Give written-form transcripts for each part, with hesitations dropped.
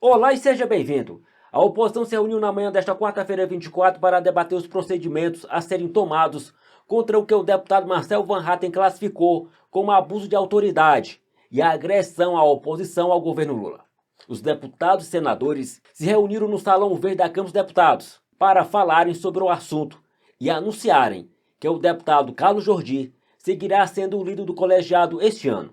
Olá e seja bem-vindo. A oposição se reuniu na manhã desta quarta-feira 24 para debater os procedimentos a serem tomados contra o que o deputado Marcel Van Hatten classificou como abuso de autoridade e agressão à oposição ao governo Lula. Os deputados e senadores se reuniram no Salão Verde da Câmara dos Deputados para falarem sobre o assunto e anunciarem que o deputado Carlos Jordi seguirá sendo o líder do colegiado este ano.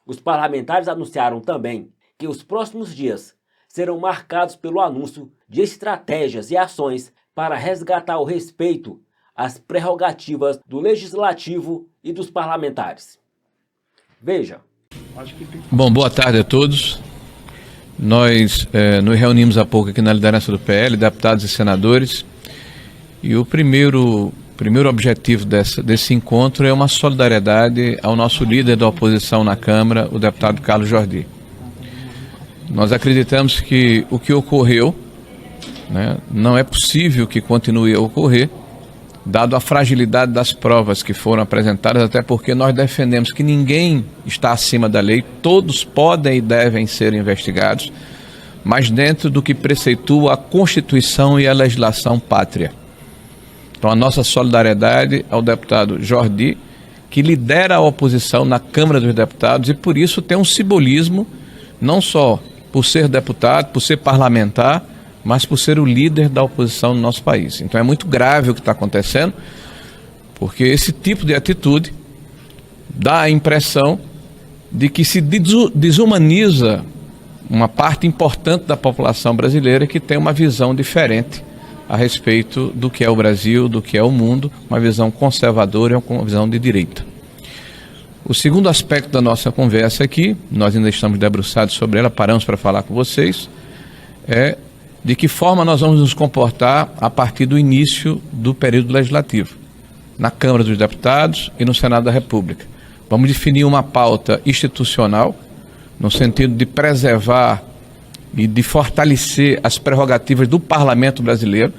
Os parlamentares anunciaram também que os próximos dias serão marcados pelo anúncio de estratégias e ações para resgatar o respeito às prerrogativas do Legislativo e dos parlamentares. Veja. Bom, boa tarde a todos. Nós nos reunimos há pouco aqui na liderança do PL, deputados e senadores, e o primeiro objetivo desse encontro é uma solidariedade ao nosso líder da oposição na Câmara, o deputado Carlos Jordi. Nós acreditamos que o que ocorreu, não é possível que continue a ocorrer, dado a fragilidade das provas que foram apresentadas, até porque nós defendemos que ninguém está acima da lei, todos podem e devem ser investigados, mas dentro do que preceitua a Constituição e a legislação pátria. Então a nossa solidariedade ao deputado Jordi, que lidera a oposição na Câmara dos Deputados e por isso tem um simbolismo, não só por ser deputado, por ser parlamentar, mas por ser o líder da oposição no nosso país. Então é muito grave o que está acontecendo, porque esse tipo de atitude dá a impressão de que se desumaniza uma parte importante da população brasileira que tem uma visão diferente a respeito do que é o Brasil, do que é o mundo, uma visão conservadora, uma visão de direita. O segundo aspecto da nossa conversa aqui, nós ainda estamos debruçados sobre ela, paramos para falar com vocês, é de que forma nós vamos nos comportar a partir do início do período legislativo, na Câmara dos Deputados e no Senado da República. Vamos definir uma pauta institucional, no sentido de preservar e de fortalecer as prerrogativas do Parlamento brasileiro,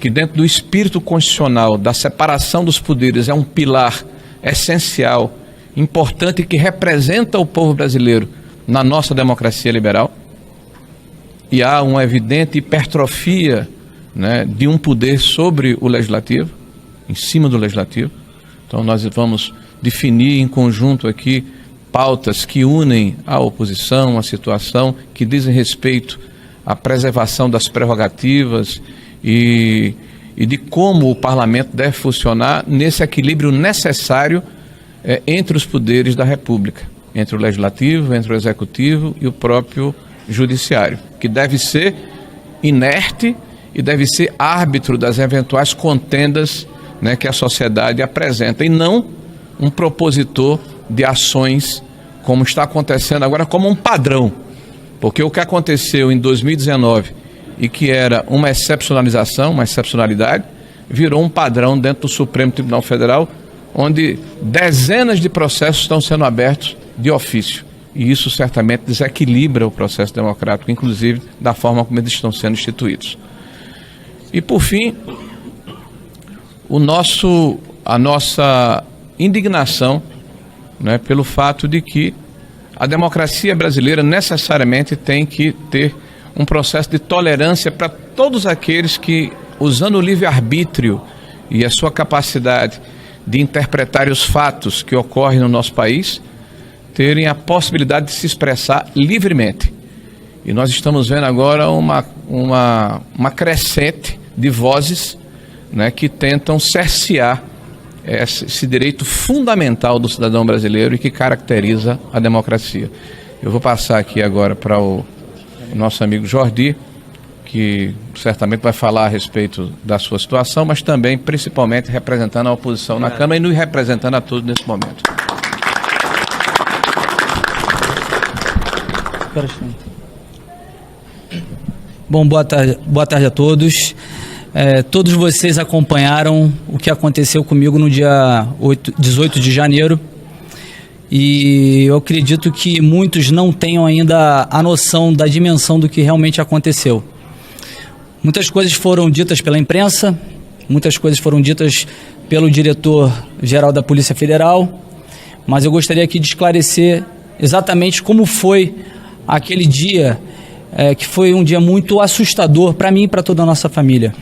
que dentro do espírito constitucional da separação dos poderes é um pilar essencial, importante, que representa o povo brasileiro na nossa democracia liberal. E há uma evidente hipertrofia, de um poder sobre o legislativo, em cima do legislativo. Então nós vamos definir em conjunto aqui pautas que unem a oposição, a situação, que dizem respeito à preservação das prerrogativas e de como o parlamento deve funcionar nesse equilíbrio necessário entre os poderes da República, entre o legislativo, entre o executivo e o próprio judiciário, que deve ser inerte e deve ser árbitro das eventuais contendas que a sociedade apresenta, e não um propositor de ações como está acontecendo agora, como um padrão. Porque o que aconteceu em 2019 e que era uma excepcionalização, uma excepcionalidade, virou um padrão dentro do Supremo Tribunal Federal, onde dezenas de processos estão sendo abertos de ofício. E isso certamente desequilibra o processo democrático, inclusive da forma como eles estão sendo instituídos. E por fim, a nossa indignação, pelo fato de que a democracia brasileira necessariamente tem que ter um processo de tolerância para todos aqueles que, usando o livre-arbítrio e a sua capacidade de interpretar os fatos que ocorrem no nosso país, terem a possibilidade de se expressar livremente. E nós estamos vendo agora uma crescente de vozes que tentam cercear esse direito fundamental do cidadão brasileiro e que caracteriza a democracia. Eu vou passar aqui agora para o nosso amigo Jordi, que certamente vai falar a respeito da sua situação, mas também, principalmente, representando a oposição na Câmara e nos representando a todos nesse momento. Bom, boa tarde a todos. Todos vocês acompanharam o que aconteceu comigo no dia 18 de janeiro e eu acredito que muitos não tenham ainda a noção da dimensão do que realmente aconteceu. Muitas coisas foram ditas pela imprensa, muitas coisas foram ditas pelo diretor-geral da Polícia Federal, mas eu gostaria aqui de esclarecer exatamente como foi aquele dia que foi um dia muito assustador para mim e para toda a nossa família.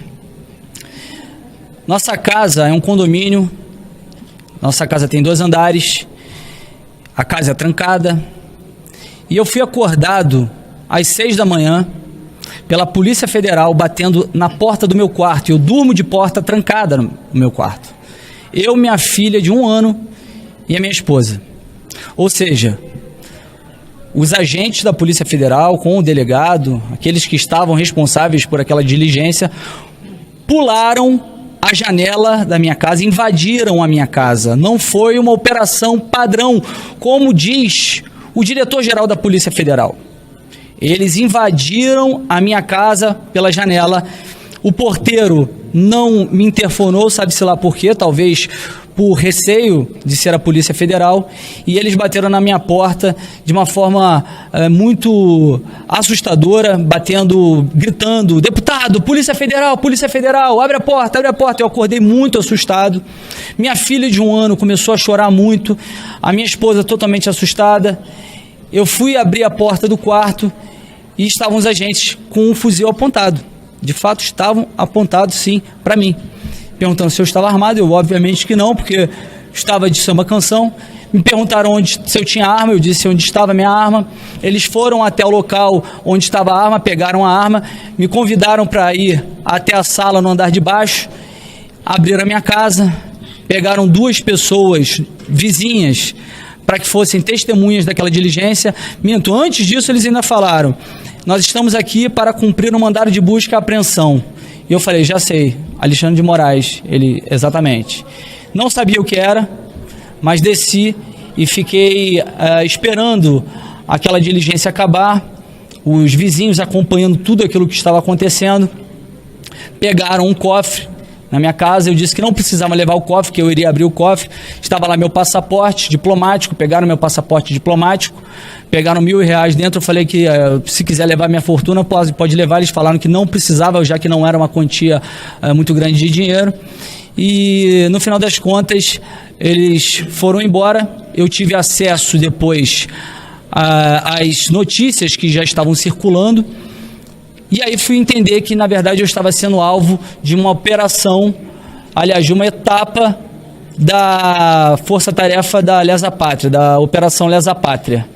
Nossa casa é um condomínio, nossa casa tem 2 andares, a casa é trancada, e eu fui acordado às 6 da manhã pela Polícia Federal batendo na porta do meu quarto. Eu durmo de porta trancada no meu quarto. Eu, minha filha de 1 ano e a minha esposa. Ou seja, os agentes da Polícia Federal com o delegado, aqueles que estavam responsáveis por aquela diligência, pularam a janela da minha casa, invadiram a minha casa. Não foi uma operação padrão, como diz o diretor-geral da Polícia Federal. Eles invadiram a minha casa pela janela. O porteiro não me interfonou, sabe-se lá por quê, talvez por receio de ser a Polícia Federal, e eles bateram na minha porta de uma forma muito assustadora, batendo, gritando: deputado, Polícia Federal, abre a porta, abre a porta. Eu acordei muito assustado, minha filha de 1 ano começou a chorar muito, a minha esposa totalmente assustada. Eu fui abrir a porta do quarto e estavam os agentes com um fuzil apontado. De fato, estavam apontados sim para mim, perguntando se eu estava armado. Eu obviamente que não, porque estava de samba canção. Me perguntaram se eu tinha arma, eu disse onde estava a minha arma. Eles foram até o local onde estava a arma, pegaram a arma, me convidaram para ir até a sala no andar de baixo, abriram a minha casa, pegaram 2 pessoas vizinhas para que fossem testemunhas daquela diligência. Minto, antes disso eles ainda falaram: nós estamos aqui para cumprir um mandado de busca e apreensão. E eu falei: já sei, Alexandre de Moraes. Ele: exatamente. Não sabia o que era, mas desci e fiquei esperando aquela diligência acabar, os vizinhos acompanhando tudo aquilo que estava acontecendo. Pegaram um cofre na minha casa, eu disse que não precisava levar o cofre, que eu iria abrir o cofre. Estava lá meu passaporte diplomático, pegaram meu passaporte diplomático, pegaram R$1.000 dentro. Eu falei que se quiser levar minha fortuna, pode levar. Eles falaram que não precisava, já que não era uma quantia muito grande de dinheiro. E no final das contas, eles foram embora. Eu tive acesso depois às notícias que já estavam circulando. E aí fui entender que, na verdade, eu estava sendo alvo de uma operação, aliás, de uma etapa da Força-Tarefa da Lesa Pátria, da Operação Lesa Pátria.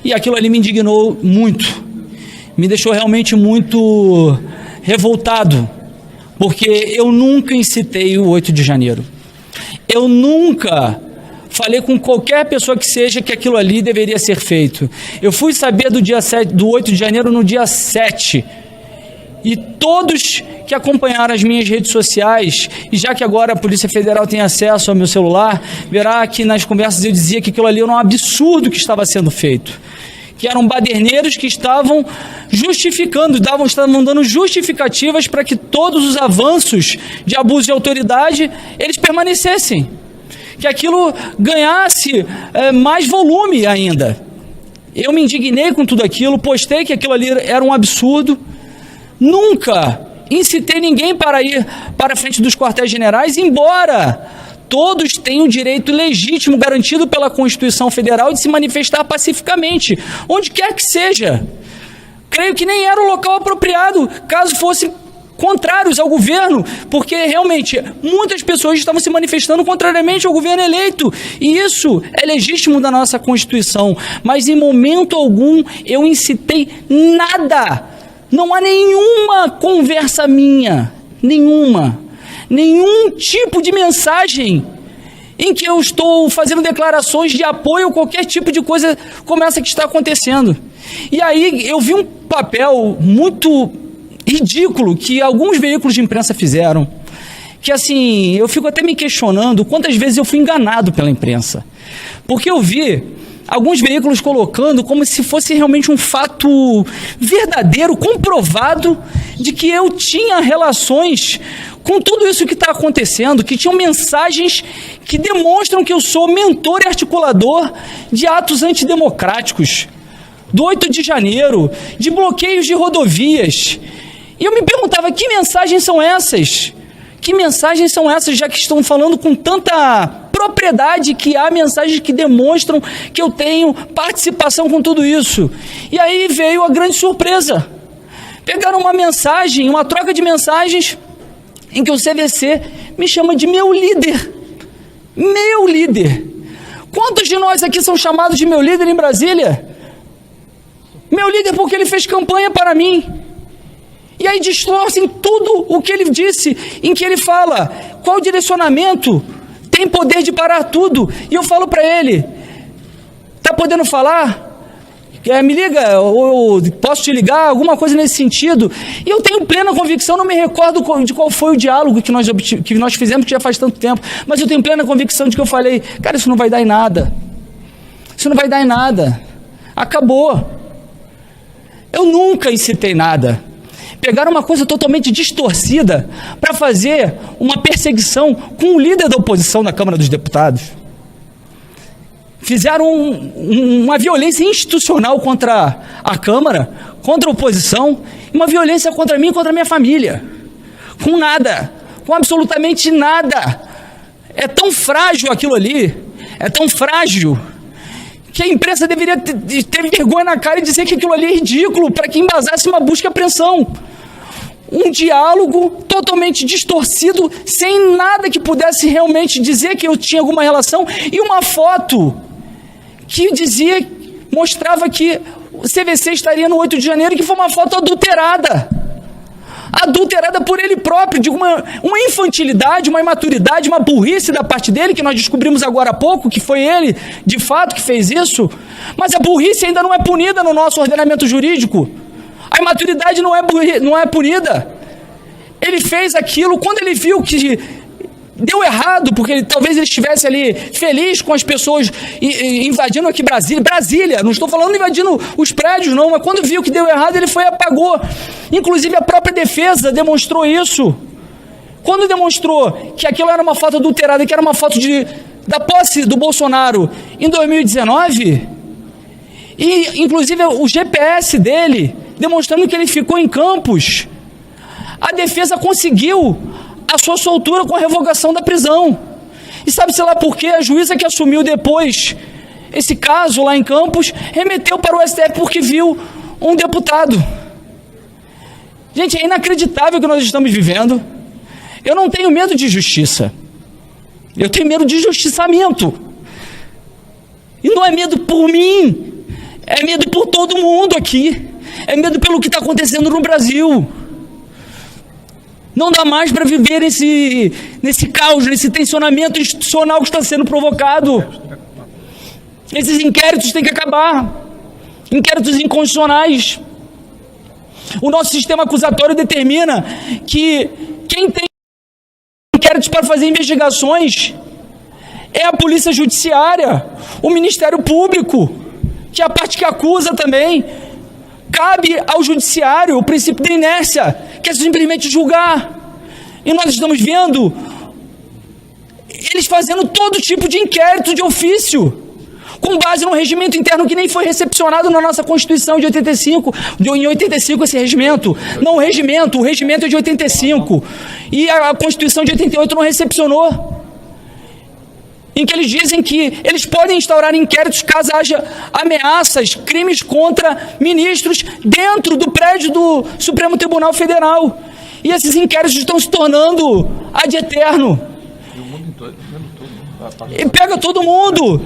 E aquilo ali me indignou muito, me deixou realmente muito revoltado, porque eu nunca incitei o 8 de janeiro. Eu nunca falei com qualquer pessoa que seja que aquilo ali deveria ser feito. Eu fui saber do 8 de janeiro no dia 7. E todos que acompanharam as minhas redes sociais, e já que agora a Polícia Federal tem acesso ao meu celular, verá que nas conversas eu dizia que aquilo ali era um absurdo que estava sendo feito, que eram baderneiros que estavam justificando, estavam dando justificativas para que todos os avanços de abuso de autoridade, eles permanecessem, que aquilo ganhasse mais volume ainda. Eu me indignei com tudo aquilo, postei que aquilo ali era um absurdo. Nunca incitei ninguém para ir para a frente dos quartéis generais, embora todos tenham o direito legítimo garantido pela Constituição Federal de se manifestar pacificamente, onde quer que seja. Creio que nem era o local apropriado, caso fossem contrários ao governo, porque realmente muitas pessoas estavam se manifestando contrariamente ao governo eleito, e isso é legítimo da nossa Constituição, mas em momento algum eu incitei nada. Não há nenhuma conversa minha, nenhum tipo de mensagem em que eu estou fazendo declarações de apoio a qualquer tipo de coisa como essa que está acontecendo. E aí eu vi um papel muito ridículo que alguns veículos de imprensa fizeram, que assim, eu fico até me questionando quantas vezes eu fui enganado pela imprensa, porque eu vi alguns veículos colocando como se fosse realmente um fato verdadeiro, comprovado, de que eu tinha relações com tudo isso que está acontecendo, que tinham mensagens que demonstram que eu sou mentor e articulador de atos antidemocráticos, do 8 de janeiro, de bloqueios de rodovias. E eu me perguntava, que mensagens são essas? Que mensagens são essas, já que estão falando com tanta propriedade que há mensagens que demonstram que eu tenho participação com tudo isso? E aí veio a grande surpresa. Pegaram uma mensagem, uma troca de mensagens, em que o CVC me chama de meu líder. Meu líder. Quantos de nós aqui são chamados de meu líder em Brasília? Meu líder porque ele fez campanha para mim. E aí distorcem tudo o que ele disse, em que ele fala, qual direcionamento tem poder de parar tudo. E eu falo para ele, tá podendo falar? Me liga, ou posso te ligar, alguma coisa nesse sentido. E eu tenho plena convicção, não me recordo de qual foi o diálogo que nós fizemos, que já faz tanto tempo, mas eu tenho plena convicção de que eu falei, cara, isso não vai dar em nada. Isso não vai dar em nada. Acabou. Eu nunca incitei nada. Pegaram uma coisa totalmente distorcida para fazer uma perseguição com o líder da oposição na Câmara dos Deputados. Fizeram uma violência institucional contra a Câmara, contra a oposição, e uma violência contra mim e contra a minha família. Com nada, com absolutamente nada. É tão frágil aquilo ali, é tão frágil, que a imprensa deveria ter vergonha na cara e dizer que aquilo ali é ridículo, para que embasasse uma busca e apreensão. Um diálogo totalmente distorcido, sem nada que pudesse realmente dizer que eu tinha alguma relação, e uma foto que mostrava que o CVC estaria no 8 de janeiro, que foi uma foto adulterada por ele próprio, de uma infantilidade, uma imaturidade, uma burrice da parte dele, que nós descobrimos agora há pouco, que foi ele, de fato, que fez isso, mas a burrice ainda não é punida no nosso ordenamento jurídico, a imaturidade não é punida. Ele fez aquilo, quando ele viu que deu errado, porque talvez ele estivesse ali feliz com as pessoas invadindo aqui Brasília, não estou falando invadindo os prédios não, mas quando viu que deu errado, ele foi e apagou. Inclusive a própria defesa demonstrou isso. Quando demonstrou que aquilo era uma foto adulterada, que era uma foto da posse do Bolsonaro em 2019, e inclusive o GPS dele, demonstrando que ele ficou em Campos, a defesa conseguiu a sua soltura com a revogação da prisão. E sabe-se lá por quê? A juíza que assumiu depois esse caso lá em Campos, remeteu para o STF porque viu um deputado. Gente, é inacreditável o que nós estamos vivendo. Eu não tenho medo de justiça. Eu tenho medo de justiçamento. E não é medo por mim, é medo por todo mundo aqui. É medo pelo que está acontecendo no Brasil. Não dá mais para viver nesse caos, nesse tensionamento institucional que está sendo provocado. Esses inquéritos têm que acabar. Inquéritos inconstitucionais. O nosso sistema acusatório determina que quem tem inquéritos para fazer investigações é a Polícia Judiciária, o Ministério Público, que é a parte que acusa também. Cabe ao Judiciário o princípio da inércia, que é simplesmente julgar. E nós estamos vendo eles fazendo todo tipo de inquérito de ofício, com base num regimento interno que nem foi recepcionado na nossa Constituição de 85, em 85 esse regimento. Não o regimento é de 85, e a Constituição de 88 não recepcionou. Em que eles dizem que eles podem instaurar inquéritos caso haja ameaças, crimes contra ministros dentro do prédio do Supremo Tribunal Federal. E esses inquéritos estão se tornando ad eterno. E pega todo mundo.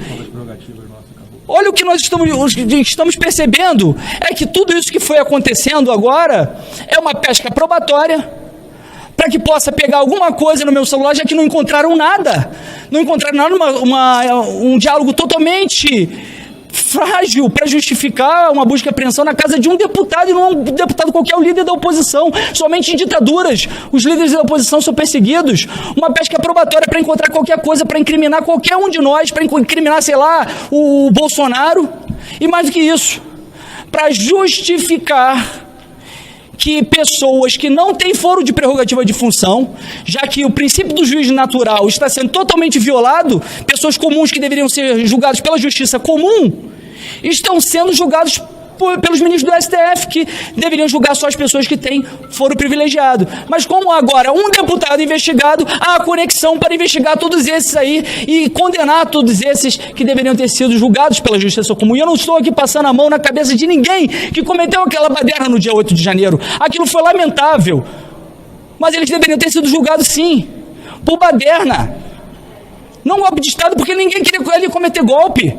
Olha o que nós estamos percebendo, é que tudo isso que foi acontecendo agora é uma pesca probatória, para que possa pegar alguma coisa no meu celular, já que não encontraram nada. Não encontraram nada, um diálogo totalmente frágil para justificar uma busca e apreensão na casa de um deputado, e não é um deputado qualquer, é o líder da oposição. Somente em ditaduras os líderes da oposição são perseguidos. Uma pesca probatória para encontrar qualquer coisa, para incriminar qualquer um de nós, para incriminar, sei lá, o Bolsonaro. E mais do que isso, para justificar que pessoas que não têm foro de prerrogativa de função, já que o princípio do juiz natural está sendo totalmente violado, pessoas comuns que deveriam ser julgadas pela justiça comum, estão sendo julgados pelos ministros do STF, que deveriam julgar só as pessoas que têm foro privilegiado. Mas como agora um deputado investigado, há a conexão para investigar todos esses aí e condenar todos esses que deveriam ter sido julgados pela Justiça Comum. E eu não estou aqui passando a mão na cabeça de ninguém que cometeu aquela baderna no dia 8 de janeiro. Aquilo foi lamentável. Mas eles deveriam ter sido julgados sim, por baderna. Não golpe de Estado, porque ninguém queria ali cometer golpe.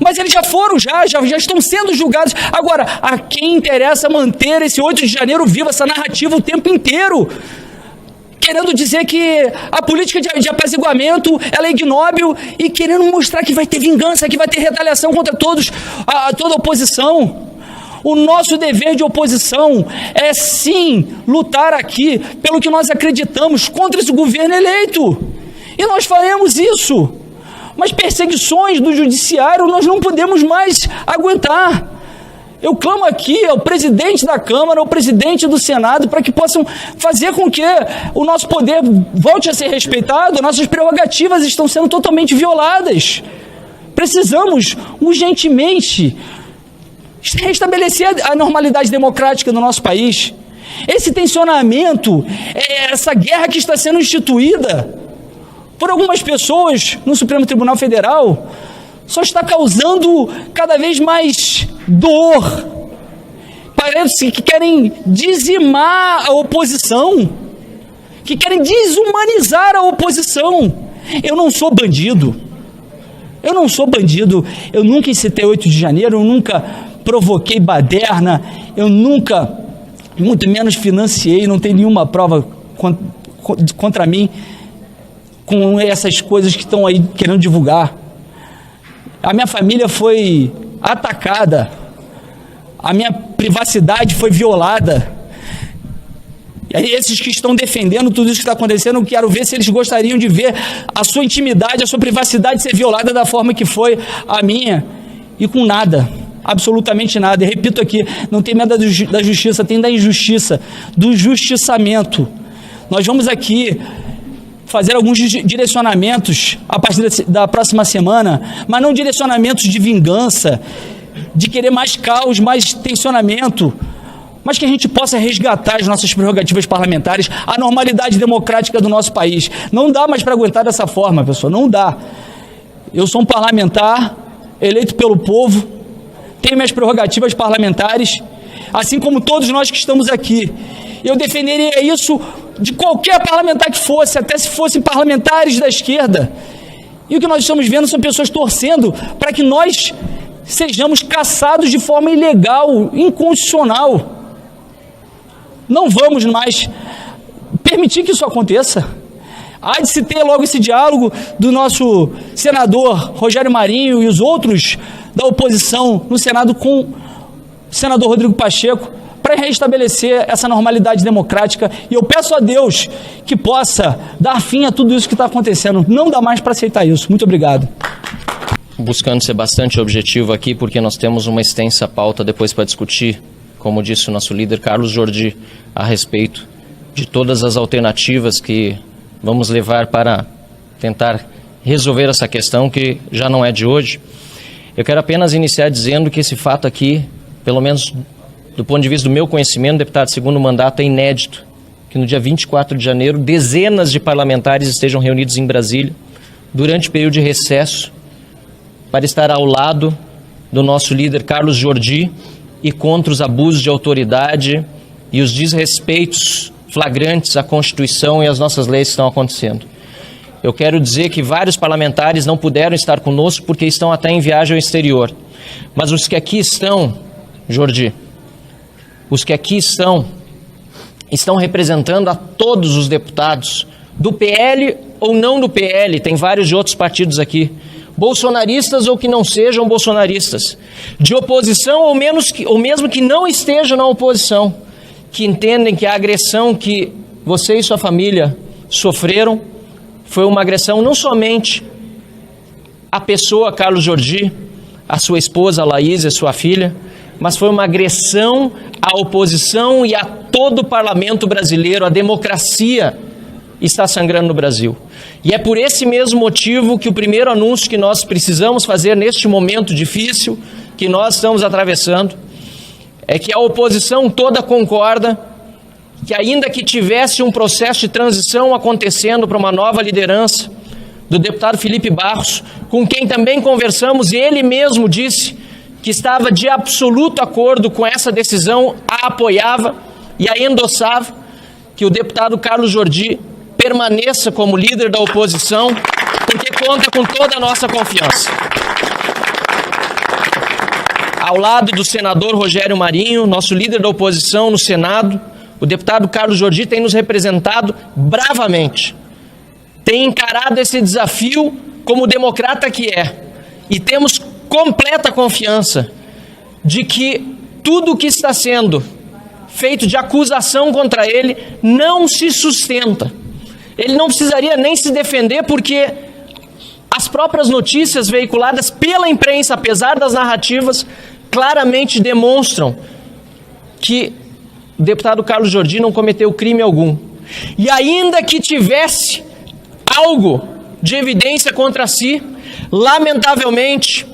Mas eles já foram, já estão sendo julgados. Agora, a quem interessa manter esse 8 de janeiro vivo, essa narrativa o tempo inteiro, querendo dizer que a política de apaziguamento, ela é ignóbil e querendo mostrar que vai ter vingança, que vai ter retaliação contra toda a oposição. O nosso dever de oposição é sim lutar aqui pelo que nós acreditamos contra esse governo eleito. E nós faremos isso. Mas perseguições do judiciário nós não podemos mais aguentar. Eu clamo aqui ao presidente da Câmara, ao presidente do Senado, para que possam fazer com que o nosso poder volte a ser respeitado. Nossas prerrogativas estão sendo totalmente violadas. Precisamos urgentemente restabelecer a normalidade democrática no nosso país. Esse tensionamento, essa guerra que está sendo instituída por algumas pessoas no Supremo Tribunal Federal, só está causando cada vez mais dor. Parece que querem dizimar a oposição, que querem desumanizar a oposição. Eu não sou bandido. Eu nunca incitei 8 de janeiro, eu nunca provoquei baderna, eu nunca, muito menos financiei, não tem nenhuma prova contra mim com essas coisas que estão aí querendo divulgar. A minha família foi atacada, a minha privacidade foi violada. E aí esses que estão defendendo tudo isso que está acontecendo, eu quero ver se eles gostariam de ver a sua intimidade, a sua privacidade ser violada da forma que foi a minha, e com nada, absolutamente nada. E repito aqui, não tem medo da justiça, tem da injustiça, do justiçamento. Nós vamos aqui fazer alguns direcionamentos a partir da próxima semana, mas não direcionamentos de vingança, de querer mais caos, mais tensionamento, mas que a gente possa resgatar as nossas prerrogativas parlamentares, a normalidade democrática do nosso país. Não dá mais para aguentar dessa forma, pessoal, não dá. Eu sou um parlamentar eleito pelo povo, tenho minhas prerrogativas parlamentares, assim como todos nós que estamos aqui. Eu defenderia isso de qualquer parlamentar que fosse, até se fossem parlamentares da esquerda. E o que nós estamos vendo são pessoas torcendo para que nós sejamos caçados de forma ilegal, inconstitucional. Não vamos mais permitir que isso aconteça. Há de se ter logo esse diálogo do nosso senador Rogério Marinho e os outros da oposição no Senado com o senador Rodrigo Pacheco, para restabelecer essa normalidade democrática. E eu peço a Deus que possa dar fim a tudo isso que está acontecendo. Não dá mais para aceitar isso. Muito obrigado. Buscando ser bastante objetivo aqui, porque nós temos uma extensa pauta depois para discutir, como disse o nosso líder Carlos Jordi, a respeito de todas as alternativas que vamos levar para tentar resolver essa questão, que já não é de hoje. Eu quero apenas iniciar dizendo que esse fato aqui, pelo menos do ponto de vista do meu conhecimento, deputado, segundo mandato, é inédito que no dia 24 de janeiro dezenas de parlamentares estejam reunidos em Brasília durante o período de recesso para estar ao lado do nosso líder Carlos Jordi e contra os abusos de autoridade e os desrespeitos flagrantes à Constituição e às nossas leis que estão acontecendo. Eu quero dizer que vários parlamentares não puderam estar conosco porque estão até em viagem ao exterior. Mas os que aqui estão, Jordi, os que aqui estão representando a todos os deputados, do PL ou não do PL, tem vários de outros partidos aqui, bolsonaristas ou que não sejam bolsonaristas, de oposição ou mesmo que não estejam na oposição, que entendem que a agressão que você e sua família sofreram foi uma agressão não somente à pessoa Carlos Jordi, a sua esposa Laís e a sua filha, mas foi uma agressão à oposição e a todo o parlamento brasileiro. A democracia está sangrando no Brasil. E é por esse mesmo motivo que o primeiro anúncio que nós precisamos fazer neste momento difícil que nós estamos atravessando é que a oposição toda concorda que, ainda que tivesse um processo de transição acontecendo para uma nova liderança do deputado Felipe Barros, com quem também conversamos, e ele mesmo disse que estava de absoluto acordo com essa decisão, a apoiava e a endossava, que o deputado Carlos Jordi permaneça como líder da oposição, porque conta com toda a nossa confiança. Ao lado do senador Rogério Marinho, nosso líder da oposição no Senado, o deputado Carlos Jordi tem nos representado bravamente, tem encarado esse desafio como democrata que é, e temos completa confiança de que tudo o que está sendo feito de acusação contra ele não se sustenta. Ele não precisaria nem se defender, porque as próprias notícias veiculadas pela imprensa, apesar das narrativas, claramente demonstram que o deputado Carlos Jordi não cometeu crime algum. E ainda que tivesse algo de evidência contra si, lamentavelmente,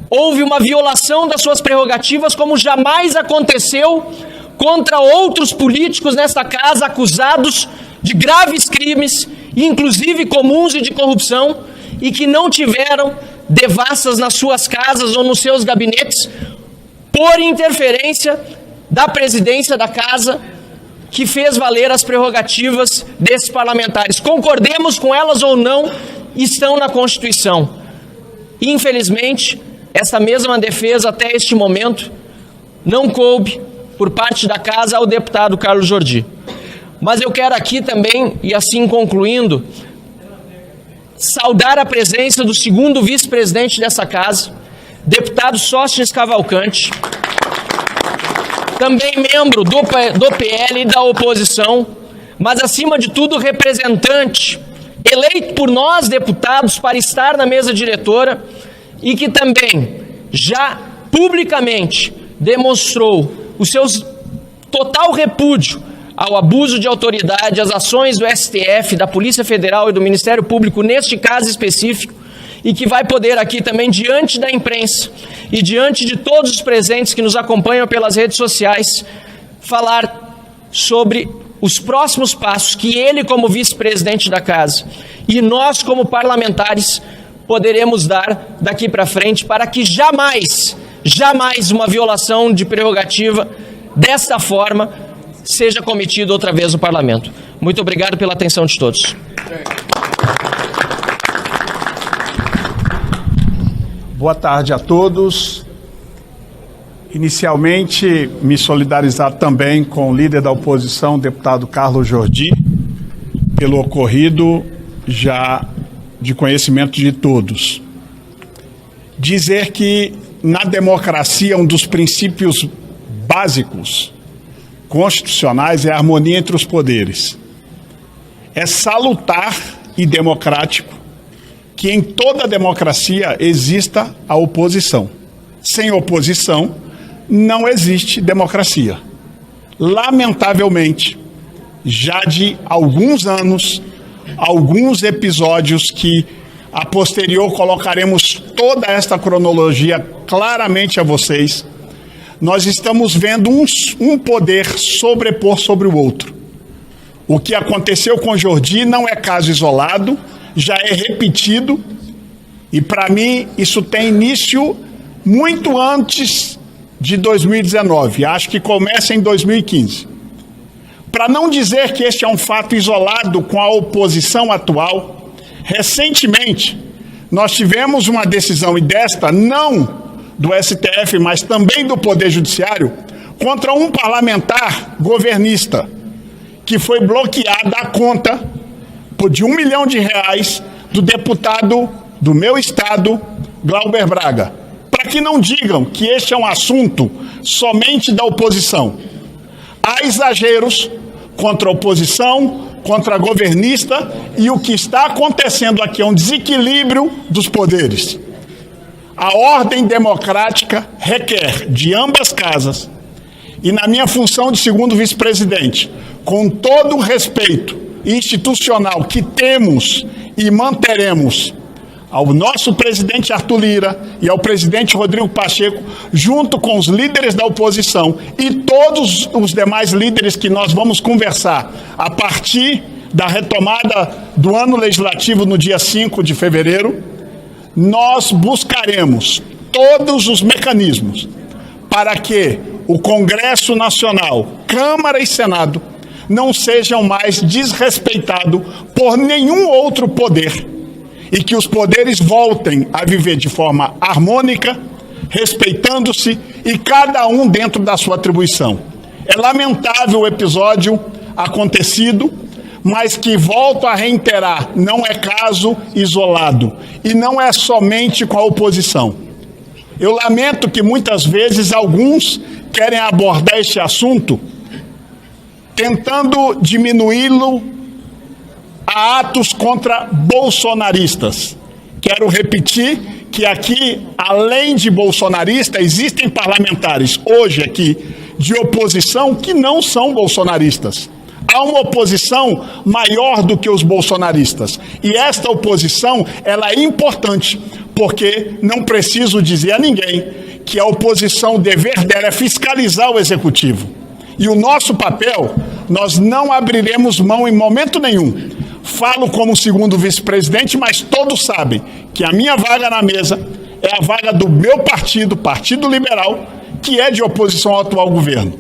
houve uma violação das suas prerrogativas, como jamais aconteceu contra outros políticos nesta casa acusados de graves crimes, inclusive comuns e de corrupção, e que não tiveram devassas nas suas casas ou nos seus gabinetes por interferência da presidência da casa, que fez valer as prerrogativas desses parlamentares. Concordemos com elas ou não, estão na Constituição. Infelizmente, essa mesma defesa até este momento não coube por parte da casa ao deputado Carlos Jordi. Mas eu quero aqui também, e assim concluindo, saudar a presença do segundo vice-presidente dessa casa, deputado Sóstenes Cavalcante, também membro do PL e da oposição, mas acima de tudo representante, eleito por nós deputados para estar na mesa diretora, e que também já publicamente demonstrou o seu total repúdio ao abuso de autoridade, às ações do STF, da Polícia Federal e do Ministério Público, neste caso específico, e que vai poder aqui também, diante da imprensa e diante de todos os presentes que nos acompanham pelas redes sociais, falar sobre os próximos passos que ele, como vice-presidente da casa, e nós, como parlamentares, poderemos dar daqui para frente, para que jamais uma violação de prerrogativa desta forma seja cometida outra vez no parlamento. Muito obrigado pela atenção de todos. Boa tarde a todos. Inicialmente, me solidarizar também com o líder da oposição, o deputado Carlos Jordi, pelo ocorrido já de conhecimento de todos. Dizer que na democracia um dos princípios básicos constitucionais é a harmonia entre os poderes. É salutar e democrático que em toda democracia exista a oposição. Sem oposição não existe democracia. Lamentavelmente, já de alguns anos, alguns episódios que a posterior colocaremos toda esta cronologia claramente a vocês, nós estamos vendo um poder sobrepor sobre o outro. O que aconteceu com Jordi não é caso isolado, já é repetido, e para mim isso tem início muito antes de 2019, acho que começa em 2015. Para não dizer que este é um fato isolado com a oposição atual, recentemente nós tivemos uma decisão, e desta não do STF, mas também do Poder Judiciário, contra um parlamentar governista, que foi bloqueada a conta de R$1 milhão do deputado do meu estado, Glauber Braga. Para que não digam que este é um assunto somente da oposição. Há exageros contra a oposição, contra a governista, e o que está acontecendo aqui é um desequilíbrio dos poderes. A ordem democrática requer de ambas casas, e na minha função de segundo vice-presidente, com todo o respeito institucional que temos e manteremos ao nosso presidente Arthur Lira e ao presidente Rodrigo Pacheco, junto com os líderes da oposição e todos os demais líderes que nós vamos conversar a partir da retomada do ano legislativo no dia 5 de fevereiro, nós buscaremos todos os mecanismos para que o Congresso Nacional, Câmara e Senado não sejam mais desrespeitados por nenhum outro poder e que os poderes voltem a viver de forma harmônica, respeitando-se e cada um dentro da sua atribuição. É lamentável o episódio acontecido, mas que, volto a reiterar, não é caso isolado e não é somente com a oposição. Eu lamento que muitas vezes alguns querem abordar este assunto tentando diminuí-lo a atos contra bolsonaristas. Quero repetir que aqui, além de bolsonaristas, existem parlamentares hoje aqui de oposição que não são bolsonaristas. Há uma oposição maior do que os bolsonaristas. E esta oposição, ela é importante, porque não preciso dizer a ninguém que a oposição, o dever dela é fiscalizar o executivo. E o nosso papel, nós não abriremos mão em momento nenhum. Falo como segundo vice-presidente, mas todos sabem que a minha vaga na mesa é a vaga do meu partido, Partido Liberal, que é de oposição ao atual governo.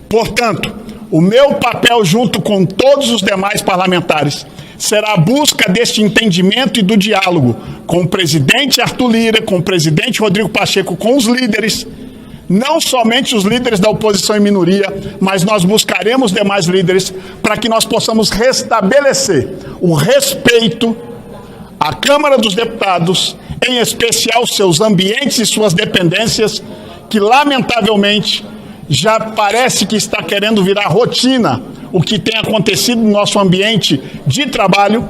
Portanto, o meu papel, junto com todos os demais parlamentares, será a busca deste entendimento e do diálogo com o presidente Arthur Lira, com o presidente Rodrigo Pacheco, com os líderes, não somente os líderes da oposição em minoria, mas nós buscaremos demais líderes para que nós possamos restabelecer o respeito à Câmara dos Deputados, em especial seus ambientes e suas dependências, que lamentavelmente já parece que está querendo virar rotina o que tem acontecido no nosso ambiente de trabalho,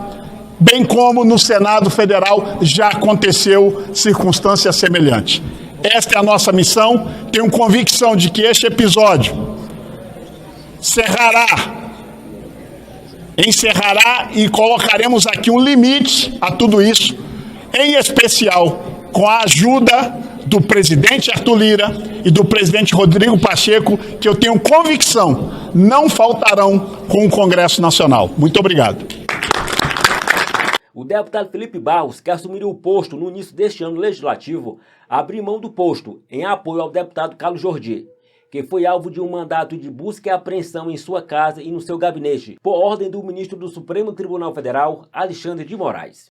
bem como no Senado Federal já aconteceu circunstância semelhante. Esta é a nossa missão. Tenho convicção de que este episódio encerrará e colocaremos aqui um limite a tudo isso, em especial com a ajuda do presidente Arthur Lira e do presidente Rodrigo Pacheco, que eu tenho convicção não faltarão com o Congresso Nacional. Muito obrigado. O deputado Felipe Barros, que assumiria o posto no início deste ano legislativo, abriu mão do posto em apoio ao deputado Carlos Jordi, que foi alvo de um mandato de busca e apreensão em sua casa e no seu gabinete, por ordem do ministro do Supremo Tribunal Federal, Alexandre de Moraes.